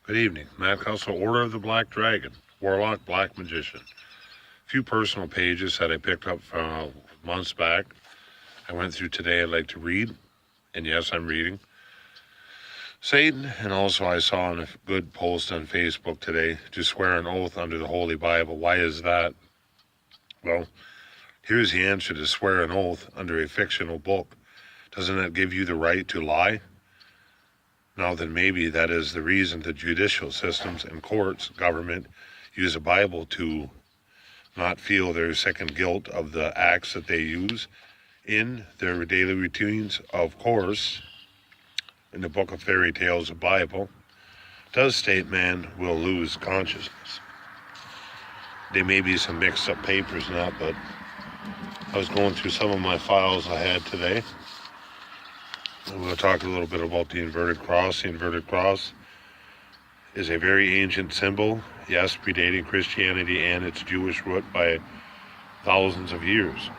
Good evening. Matt Hustle, Order of the Black Dragon, Warlock, Black Magician. A few personal pages that I picked up from months back. I went through today I'd like to read, and yes, I'm reading. Satan, and also I saw on a good post on Facebook today to swear an oath under the Holy Bible. Why is that? Well, here's the answer to swear an oath under a fictional book. Doesn't it give you the right to lie? Now, then maybe that is the reason the judicial systems and courts, government, use a Bible to not feel their second guilt of the acts that they use in their daily routines. Of course, in the book of fairy tales, the Bible does state man will lose consciousness. There may be some mixed up papers in that, but I was going through some of my files I had today. I'm going to talk a little bit about the inverted cross. The inverted cross is a very ancient symbol, yes, predating Christianity and its Jewish root by thousands of years.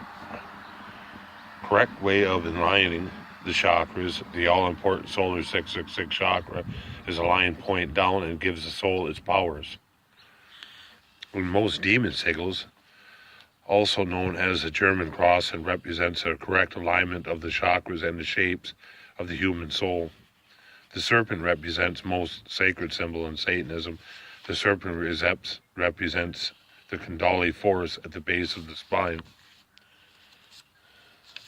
Correct way of aligning the chakras, the all-important solar 666 chakra, is a line point down and gives the soul its powers. When most demon sigils, also known as the German cross, and represents a correct alignment of the chakras and the shapes of the human soul. The serpent represents most sacred symbol in Satanism. The serpent represents the Kundalini force at the base of the spine.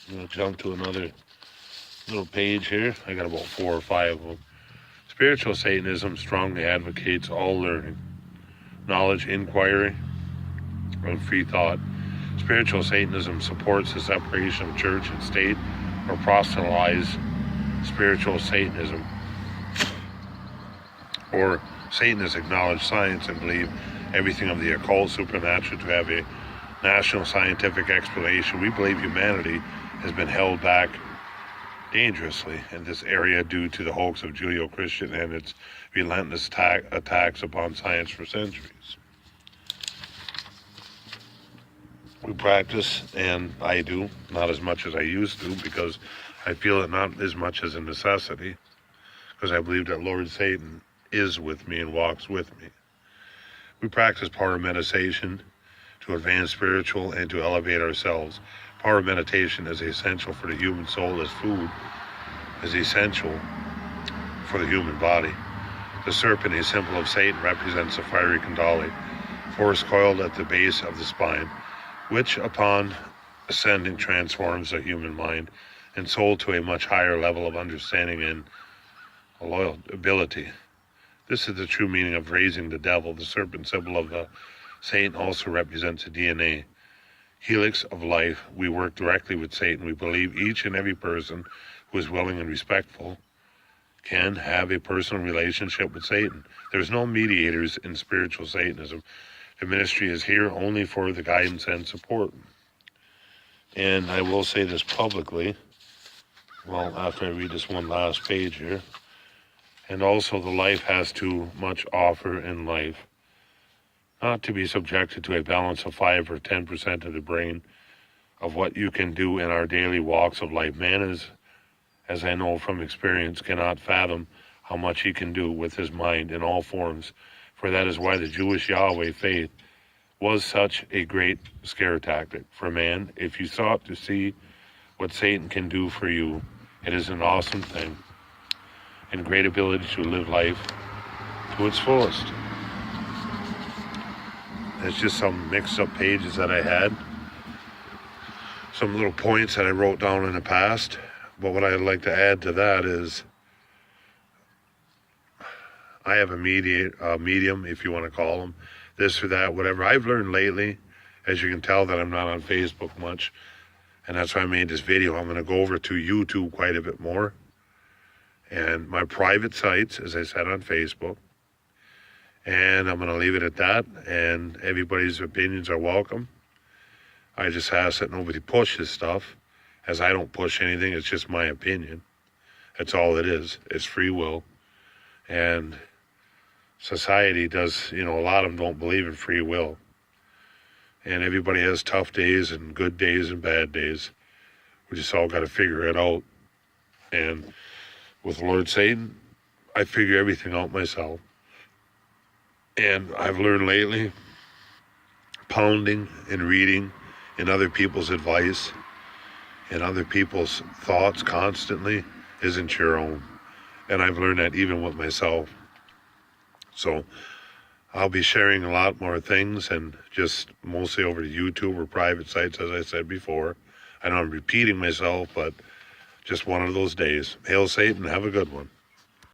I'm going to jump to another little page here. I got about 4 or 5 of them. Spiritual Satanism strongly advocates all learning, knowledge, inquiry, and free thought. Spiritual Satanism supports the separation of church and state, or proselytize spiritual Satanism. Or Satanists acknowledge science and believe everything of the occult, supernatural to have a national scientific explanation. We believe humanity has been held back dangerously in this area due to the hoax of Judeo-Christian and its relentless attacks upon science for centuries. We practice, and I do, not as much as I used to, because I feel it not as much as a necessity, because I believe that Lord Satan is with me and walks with me. We practice power meditation to advance spiritual and to elevate ourselves. Power meditation is essential for the human soul as food is essential for the human body. The serpent, a symbol of Satan, represents a fiery Kundalini force coiled at the base of the spine, which upon ascending transforms the human mind and soul to a much higher level of understanding and loyal ability. This is the true meaning of raising the devil. The serpent symbol of Satan also represents a DNA helix of life. We work directly with Satan. We believe each and every person who is willing and respectful can have a personal relationship with Satan. There's no mediators in spiritual Satanism. The ministry is here only for the guidance and support. And I will say this publicly, well, after I read this one last page here, and also the life has too much offer in life, not to be subjected to a balance of 5 or 10% of the brain of what you can do in our daily walks of life. Man is, as I know from experience, cannot fathom how much he can do with his mind in all forms, for that is why the Jewish Yahweh faith was such a great scare tactic for man. If you sought to see what Satan can do for you, it is an awesome thing and great ability to live life to its fullest. It's just some mixed up pages that I had, some little points that I wrote down in the past. But what I'd like to add to that is I have a medium, if you want to call them, this or that, whatever. I've learned lately, as you can tell, that I'm not on Facebook much, and that's why I made this video. I'm going to go over to YouTube quite a bit more, and my private sites, as I said, on Facebook, and I'm going to leave it at that, and everybody's opinions are welcome. I just ask that nobody pushes stuff, as I don't push anything. It's just my opinion. That's all it is. It's free will. And society does, a lot of them don't believe in free will. And everybody has tough days and good days and bad days. We just all got to figure it out. And with Lord Satan, I figure everything out myself. And I've learned lately, pounding and reading and other people's advice and other people's thoughts constantly isn't your own. And I've learned that even with myself. So I'll be sharing a lot more things, and just mostly over to YouTube or private sites, as I said before. I know I'm repeating myself, but just one of those days. Hail Satan, have a good one.